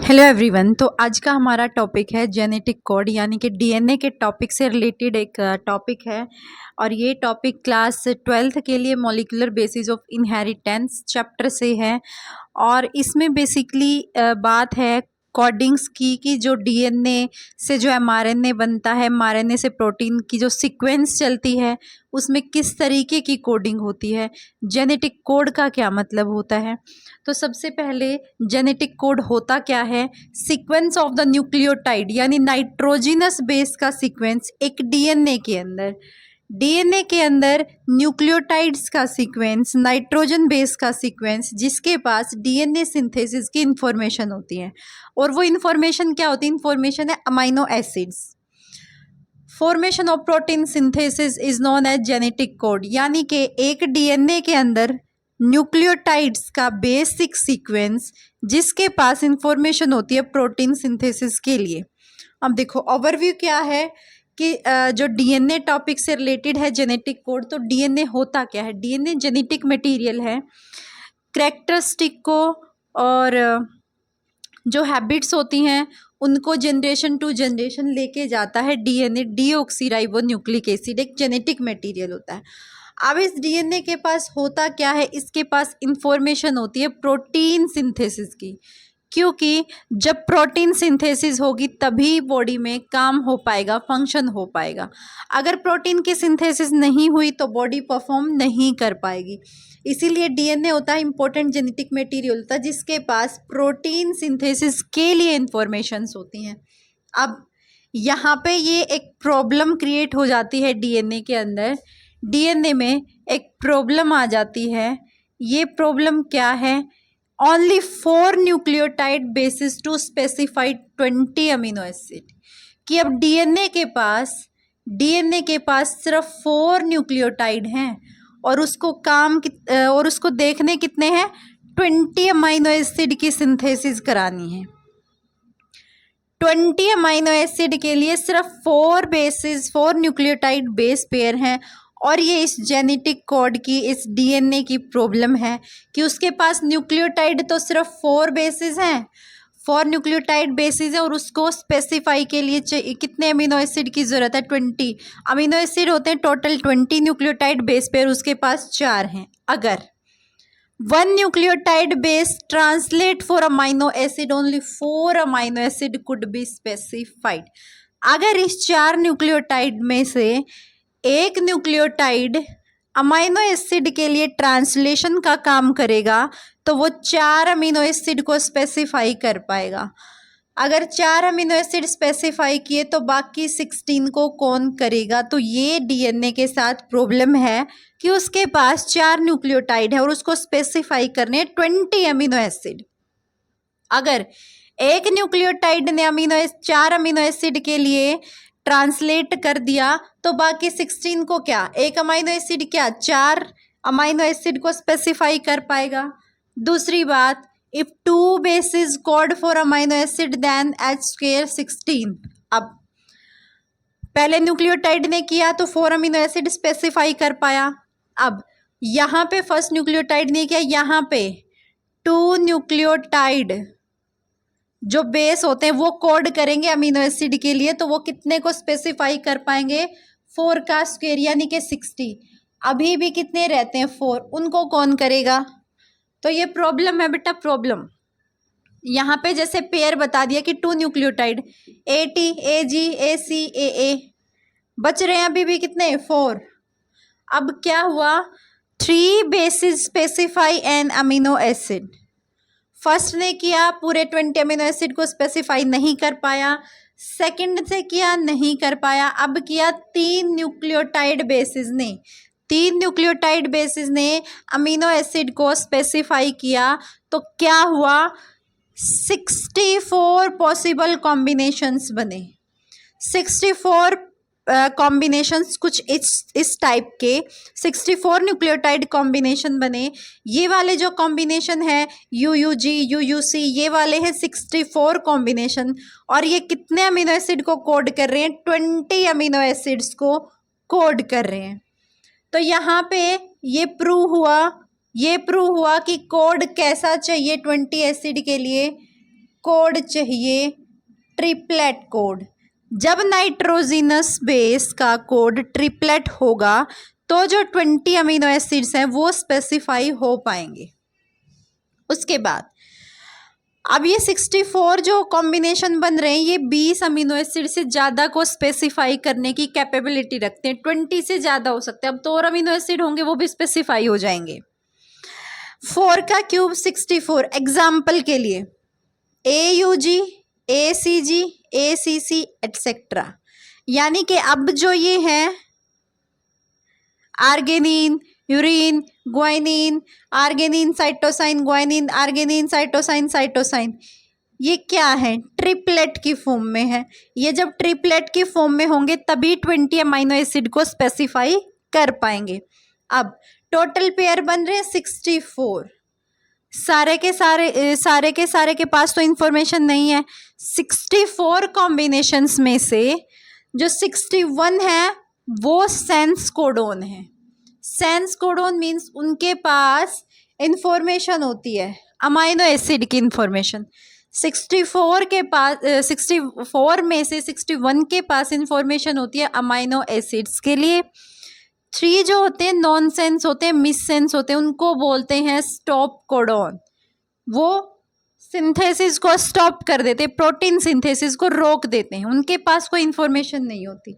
Hello everyone. तो आज का हमारा टॉपिक है जेनेटिक कोड यानी कि डीएनए के टॉपिक से रिलेटेड एक टॉपिक है। और ये टॉपिक क्लास 12th के लिए molecular basis of inheritance chapter से है। और इसमें बेसिकली बात है कोडिंग्स की कि जो डीएनए से जो एमआरएनए बनता है, एमआरएनए से प्रोटीन की जो सीक्वेंस चलती है उसमें किस तरीके की कोडिंग होती है, जेनेटिक कोड का क्या मतलब होता है। तो सबसे पहले जेनेटिक कोड होता क्या है। सीक्वेंस ऑफ द न्यूक्लियोटाइड यानी नाइट्रोजिनस बेस का सीक्वेंस एक डीएनए के अंदर न्यूक्लियोटाइड्स का सीक्वेंस, नाइट्रोजन बेस का सीक्वेंस जिसके पास डीएनए सिंथेसिस की इंफॉर्मेशन होती है। और वो इंफॉर्मेशन क्या होती है? इंफॉर्मेशन है amino acids. Formation of protein synthesis is known as genetic code यानी कि एक डीएनए के अंदर न्यूक्लियोटाइड्स का बेसिक सीक्वेंस जिसके पास इंफॉर्मेशन होती है प्रोटीन सिंथेसिस के लिए। अब देखो ओवरव्यू क्या है कि जो डीएनए टॉपिक से रिलेटेड है जेनेटिक कोड। तो डीएनए होता क्या है? डीएनए जेनेटिक मटेरियल है। कैरेक्टरिस्टिक को और जो हैबिट्स होती हैं उनको जनरेशन टू जनरेशन लेके जाता है डीएनए। डीऑक्सीराइबो न्यूक्लिक एसिड एक जेनेटिक मटेरियल होता है। अब इस डीएनए के पास होता क्या है? इसके पास इंफॉर्मेशन होती है प्रोटीन सिंथेसिस की, क्योंकि जब प्रोटीन सिंथेसिस होगी तभी बॉडी में काम हो पाएगा, फंक्शन हो पाएगा। अगर प्रोटीन की सिंथेसिस नहीं हुई तो बॉडी परफॉर्म नहीं कर पाएगी। इसीलिए डीएनए होता है इंपॉर्टेंट जेनेटिक मटेरियल होता है जिसके पास प्रोटीन सिंथेसिस के लिए इंफॉर्मेशंस होती हैं। अब यहाँ पे ये एक प्रॉब्लम क्रिएट हो जाती है डीएनए के अंदर। डीएनए में एक प्रॉब्लम आ जाती है। ये प्रॉब्लम क्या है? Only 4 nucleotide bases to specified 20 amino acid. कि अब डीएनए के पास सिर्फ 4 न्यूक्लियोटाइड हैं और उसको देखने कितने हैं? 20 अमीनो एसिड की सिंथेसिस करानी है। 20 अमीनो एसिड के लिए सिर्फ 4 न्यूक्लियोटाइड बेस पेयर हैं। और ये इस जेनेटिक कोड की, इस डीएनए की प्रॉब्लम है कि उसके पास न्यूक्लियोटाइड तो सिर्फ 4 बेसिस हैं, 4 न्यूक्लियोटाइड बेसिस है और उसको स्पेसिफाई के लिए कितने अमीनो एसिड की ज़रूरत है? 20 अमीनो एसिड होते हैं टोटल। 20 न्यूक्लियोटाइड बेस पेयर उसके पास 4 हैं। अगर 1 nucleotide base translate for amino acid only 4 amino acid could be specified. अगर इस 4 न्यूक्लियोटाइड में से एक न्यूक्लियोटाइड अमीनो एसिड के लिए ट्रांसलेशन का काम करेगा तो वो 4 अमीनो एसिड को स्पेसिफाई कर पाएगा। अगर 4 अमीनो एसिड स्पेसिफाई किए तो बाकी 16 को कौन करेगा? तो ये डीएनए के साथ प्रॉब्लम है कि उसके पास 4 न्यूक्लियोटाइड है और उसको स्पेसिफाई करने 20 अमीनो एसिड। अगर एक न्यूक्लियोटाइड ने 4 अमीनो एसिड के लिए ट्रांसलेट कर दिया तो बाकी 16 को क्या? एक अमीनो एसिड क्या 4 अमीनो एसिड को स्पेसिफाई कर पाएगा। दूसरी बात, if 2 bases code for amino acid then H² 16। अब पहले न्यूक्लियोटाइड ने किया तो 4 अमीनो एसिड स्पेसिफाई कर पाया। अब यहाँ पे फर्स्ट न्यूक्लियोटाइड ने किया, यहाँ पे 2 न्यूक्लियोटाइड जो बेस होते हैं वो कोड करेंगे अमीनो एसिड के लिए, तो वो कितने को स्पेसिफाई कर पाएंगे? 4 का स्क्वायर यानी कि 60। अभी भी कितने रहते हैं? 4। उनको कौन करेगा? तो ये प्रॉब्लम है बेटा, प्रॉब्लम। यहाँ पे जैसे पेयर बता दिया कि 2 nucleotide AT AG AC AA, बच रहे हैं अभी भी कितने? 4। अब क्या हुआ? 3 bases specify an amino acid. First ने किया, पूरे 20 अमीनो एसिड को स्पेसिफाई नहीं कर पाया। सेकंड से किया, नहीं कर पाया। अब किया 3 न्यूक्लियोटाइड बेसिस ने अमीनो एसिड को स्पेसिफाई किया तो क्या हुआ? 64 पॉसिबल कॉम्बिनेशंस बने। 64 कॉम्बिनेशंस कुछ इस टाइप के 64 न्यूक्लियोटाइड कॉम्बिनेशन बने। ये वाले जो कॉम्बिनेशन है UUG UUC, ये वाले हैं 64 कॉम्बिनेशन। और ये कितने अमीनो एसिड को कोड कर रहे हैं? 20 अमीनो एसिड्स को कोड कर रहे हैं। तो यहाँ पे ये प्रूव हुआ कि कोड कैसा चाहिए 20 एसिड के लिए? कोड चाहिए ट्रिपलेट कोड। जब नाइट्रोजिनस बेस का कोड ट्रिपलेट होगा तो जो 20 अमीनो एसिड्स हैं वो स्पेसिफाई हो पाएंगे। उसके बाद अब ये 64 जो कॉम्बिनेशन बन रहे हैं ये 20 अमीनो एसिड से ज़्यादा को स्पेसिफाई करने की कैपेबिलिटी रखते हैं। 20 से ज़्यादा हो सकते हैं। अब तो और अमीनो एसिड होंगे वो भी स्पेसिफाई हो जाएंगे। 4 का क्यूब 64। एग्जाम्पल के लिए AUG, ACG, ACC एटसेट्रा। यानी कि अब जो ये हैं arginine, urine, guanine, arginine, cytosine, guanine, arginine, cytosine, cytosine, ये क्या है? ट्रिपलेट की फॉर्म में है। ये जब ट्रिपलेट की फॉर्म में होंगे तभी 20 अमीनो एसिड को स्पेसिफाई कर पाएंगे। अब टोटल पेयर बन रहे हैं 64। सारे के सारे के पास तो इंफॉर्मेशन नहीं है। 64 कॉम्बिनेशंस में से जो 61 है वो सेंस कोडोन है। सेंस कोडोन मीन्स उनके पास इंफॉर्मेशन होती है अमाइनो एसिड की इंफॉर्मेशन। 64 में से 61 के पास इंफॉर्मेशन होती है अमाइनो एसिड्स के लिए। 3 जो होते हैं नॉन सेंस होते हैं, मिस सेंस होते हैं, उनको बोलते हैं स्टॉप कोडोन। वो सिंथेसिस को स्टॉप कर देते, प्रोटीन सिंथेसिस को रोक देते हैं, उनके पास कोई इंफॉर्मेशन नहीं होती।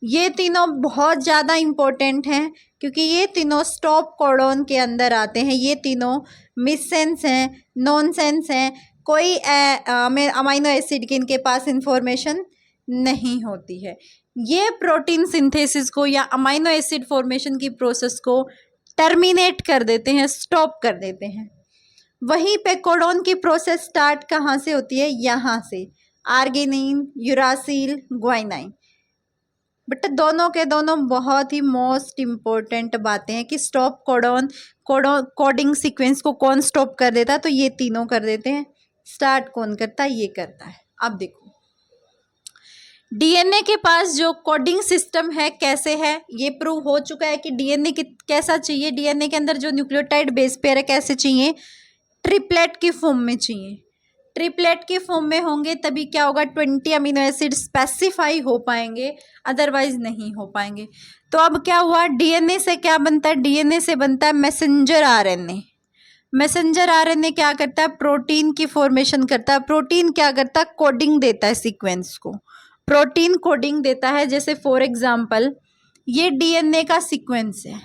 ये तीनों बहुत ज़्यादा इम्पोर्टेंट हैं क्योंकि ये तीनों स्टॉप कोडोन के अंदर आते हैं। ये तीनों मिस सेंस हैं, नॉन सेंस हैं, कोई अमाइनो एसिड की इनके पास इंफॉर्मेशन नहीं होती है। ये प्रोटीन सिंथेसिस को या अमाइनो एसिड फॉर्मेशन की प्रोसेस को टर्मिनेट कर देते हैं, स्टॉप कर देते हैं। वहीं पे कोडोन की प्रोसेस स्टार्ट कहाँ से होती है? यहाँ से, आर्गिनिन, यूरासिल, ग्वाइनाइन। बट दोनों के दोनों बहुत ही मोस्ट इम्पोर्टेंट बातें हैं कि स्टॉप कोडिंग सीक्वेंस को कौन स्टॉप कर देता है? तो ये तीनों कर देते हैं। स्टार्ट कौन करता है? ये करता है। अब देखो डीएनए के पास जो कोडिंग सिस्टम है कैसे है, ये प्रूव हो चुका है कि डीएनए कैसा चाहिए। डीएनए के अंदर जो न्यूक्लियोटाइड बेस पेयर है कैसे चाहिए? ट्रिपलेट की फॉर्म में चाहिए। ट्रिपलेट की फॉर्म में होंगे तभी क्या होगा? 20 अमीनो एसिड स्पेसिफाई हो पाएंगे, अदरवाइज नहीं हो पाएंगे। तो अब क्या हुआ? डीएनए से क्या बनता है? डीएनए से बनता है मैसेंजर आरएनए। मैसेंजर आरएनए क्या करता है? प्रोटीन की फॉर्मेशन करता है। प्रोटीन क्या करता है? कोडिंग देता है सीक्वेंस को। प्रोटीन कोडिंग देता है। जैसे फॉर एग्जाम्पल ये डीएनए का सीक्वेंस है।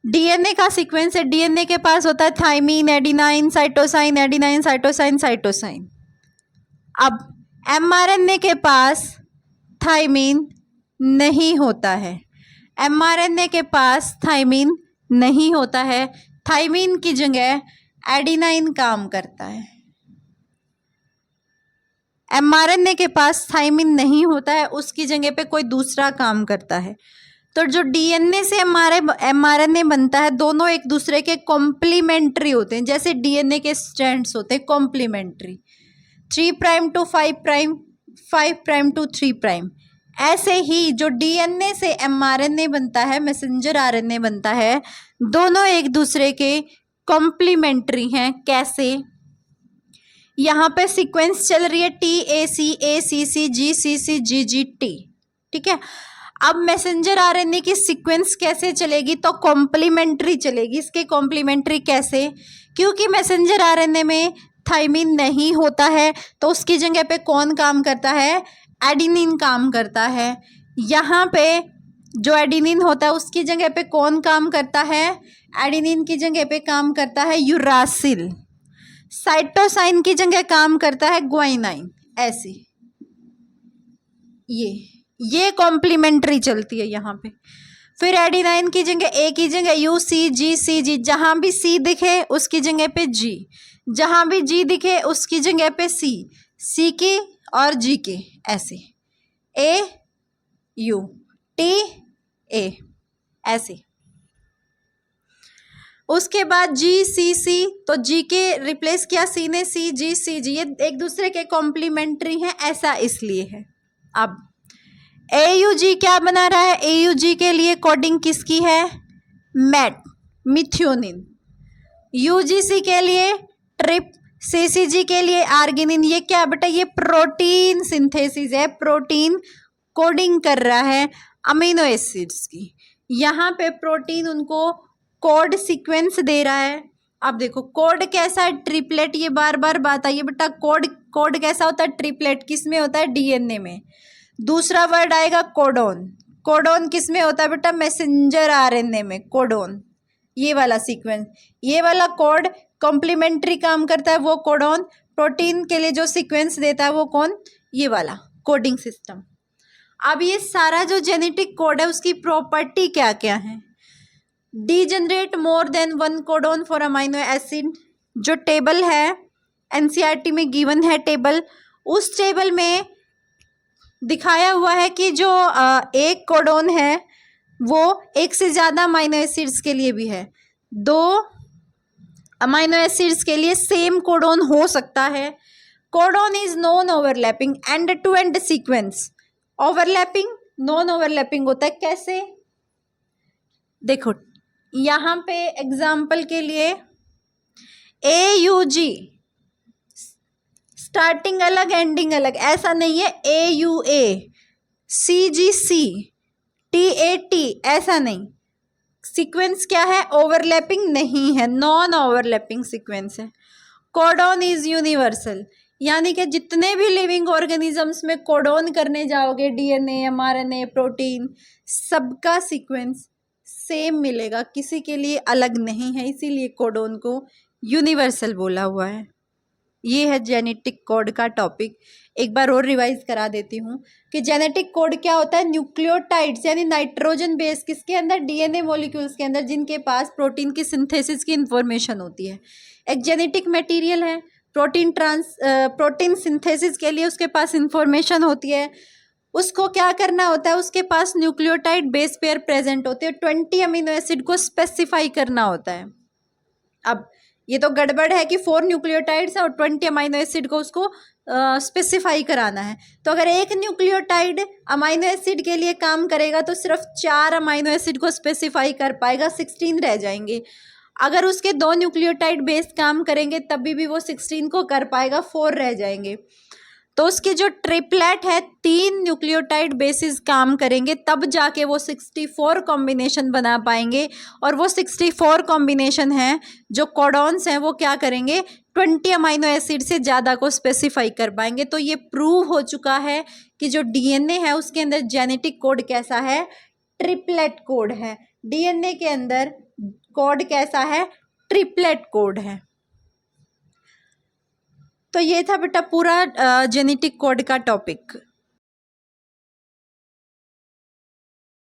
डीएनए का सीक्वेंस है। डीएनए के पास होता है thymine, adenine, cytosine, adenine, cytosine, cytosine. अब एमआरएनए के पास थाइमीन नहीं होता है। एमआरएनए के पास थाइमीन नहीं होता है। थाइमीन की जगह एडिनाइन काम करता है। एमआरएनए के पास थाइमीन नहीं होता है, उसकी जगह पे कोई दूसरा काम करता है। तो जो डीएनए से एमआरएनए बनता है दोनों एक दूसरे के कॉम्प्लीमेंट्री होते हैं। जैसे डीएनए के स्ट्रैंड्स होते हैं complementary, 3 prime to 5 prime, 5 prime to 3 prime. ऐसे ही जो डीएनए से एमआरएनए बनता है, मैसेंजर आरएनए बनता है, दोनों एक दूसरे के कॉम्प्लीमेंट्री हैं। कैसे? यहाँ पे सीक्वेंस चल रही है TAC, ACC, GCC, GGT, ठीक है। अब मैसेंजर आरएनए की सीक्वेंस कैसे चलेगी? तो कॉम्प्लीमेंट्री चलेगी। इसके कॉम्प्लीमेंट्री कैसे? क्योंकि मैसेंजर आरएनए में थाइमीन नहीं होता है तो उसकी जगह पे कौन काम करता है? एडिनिन काम करता है। यहाँ पे जो एडिनिन होता है उसकी जगह पे कौन काम करता है? एडिनिन की जगह पे काम करता है यूरासिल। साइटोसाइन की जगह काम करता है ग्वाइनाइन। ऐसी ये कॉम्प्लीमेंट्री चलती है यहाँ पे। फिर एडिनाइन की जगह ए की जगह यू, सी, जी, सी, जी। जहाँ भी सी दिखे उसकी जगह पे जी, जहाँ भी जी दिखे उसकी जगह पे सी, सी की और जी के। ऐसे ए यू टी ए ऐसे। उसके बाद जी सी सी, तो जी के रिप्लेस किया सी ने, सी जी सी जी। ये एक दूसरे के कॉम्प्लीमेंट्री हैं, ऐसा इसलिए है। अब AUG क्या बना रहा है? AUG के लिए कोडिंग किसकी है? Mat, methionine. UGC के लिए CCG के लिए आर्गिनिन, ये क्या बेटा, ये प्रोटीन सिंथेसिस है, प्रोटीन कोडिंग कर रहा है अमीनो एसिड्स की। यहाँ पे प्रोटीन उनको कोड सीक्वेंस दे रहा है। अब देखो कोड कैसा है, ट्रिपलेट, ये बार बार बात आई है बेटा, कोड कैसा होता है, ट्रिपलेट। किस में होता है, DNA में। दूसरा वर्ड आएगा कोडोन, कोडोन किस में होता है बेटा, मैसेंजर RNA में, कोडोन, ये वाला सीक्वेंस, ये वाला कोड कॉम्प्लीमेंट्री काम करता है, वो कोडोन। प्रोटीन के लिए जो सीक्वेंस देता है वो कौन, ये वाला कोडिंग सिस्टम। अब ये सारा जो जेनेटिक कोड है उसकी प्रॉपर्टी क्या क्या है, degenerate more than one codon for amino acid. जो टेबल है NCERT में गिवन है टेबल, उस टेबल में दिखाया हुआ है कि जो एक कोडोन है वो एक से ज़्यादा अमाइनो एसिड्स के लिए भी है, 2 अमाइनो एसिड्स के लिए सेम कोडोन हो सकता है। Codon is non overlapping end to end sequence. Overlapping non overlapping होता है, कैसे, देखो यहाँ पे एग्जाम्पल के लिए AUG स्टार्टिंग अलग एंडिंग अलग, ऐसा नहीं है AUA, CGC, TAT, ऐसा नहीं। सीक्वेंस क्या है, ओवरलैपिंग नहीं है, नॉन ओवरलैपिंग सीक्वेंस है। कोडोन इज यूनिवर्सल, यानी कि जितने भी लिविंग ऑर्गेनिजम्स में कोडोन करने जाओगे, DNA, mRNA, प्रोटीन, सबका सीक्वेंस सेम मिलेगा, किसी के लिए अलग नहीं है, इसीलिए कोडोन को यूनिवर्सल बोला हुआ है। ये है जेनेटिक कोड का टॉपिक। एक बार और रिवाइज करा देती हूँ कि जेनेटिक कोड क्या होता है, न्यूक्लियोटाइड्स यानी नाइट्रोजन बेस किसके अंदर, DNA मॉलिक्यूल्स के अंदर, जिनके पास प्रोटीन की सिंथेसिस की इंफॉर्मेशन होती है। एक जेनेटिक मटेरियल है, प्रोटीन सिंथेसिस के लिए उसके पास इंफॉर्मेशन होती है। उसको क्या करना होता है, उसके पास न्यूक्लियोटाइड बेस पेयर प्रेजेंट होते हैं, 20 अमीनो एसिड को स्पेसिफाई करना होता है। अब ये तो गड़बड़ है कि 4 न्यूक्लियोटाइड्स है और 20 अमाइनो एसिड को उसको स्पेसिफाई कराना है। तो अगर एक न्यूक्लियोटाइड अमाइनो एसिड के लिए काम करेगा तो सिर्फ 4 अमाइनो एसिड को स्पेसिफाई कर पाएगा, 16 रह जाएंगे। अगर उसके 2 न्यूक्लियोटाइड बेस काम करेंगे तभी भी वो 16 को कर पाएगा, 4 रह जाएंगे। तो उसकी जो ट्रिपलेट है, 3 न्यूक्लियोटाइड बेसिस काम करेंगे तब जाके वो 64 कॉम्बिनेशन बना पाएंगे। और वो 64 कॉम्बिनेशन हैं जो कोडॉन्स हैं वो क्या करेंगे, 20 अमाइनो एसिड से ज़्यादा को स्पेसिफाई कर पाएंगे। तो ये प्रूव हो चुका है कि जो DNA है उसके अंदर जेनेटिक कोड कैसा है, ट्रिपलेट कोड है। DNA के अंदर कोड कैसा है, ट्रिपलेट कोड है। तो ये था बेटा पूरा जेनेटिक कोड का टॉपिक।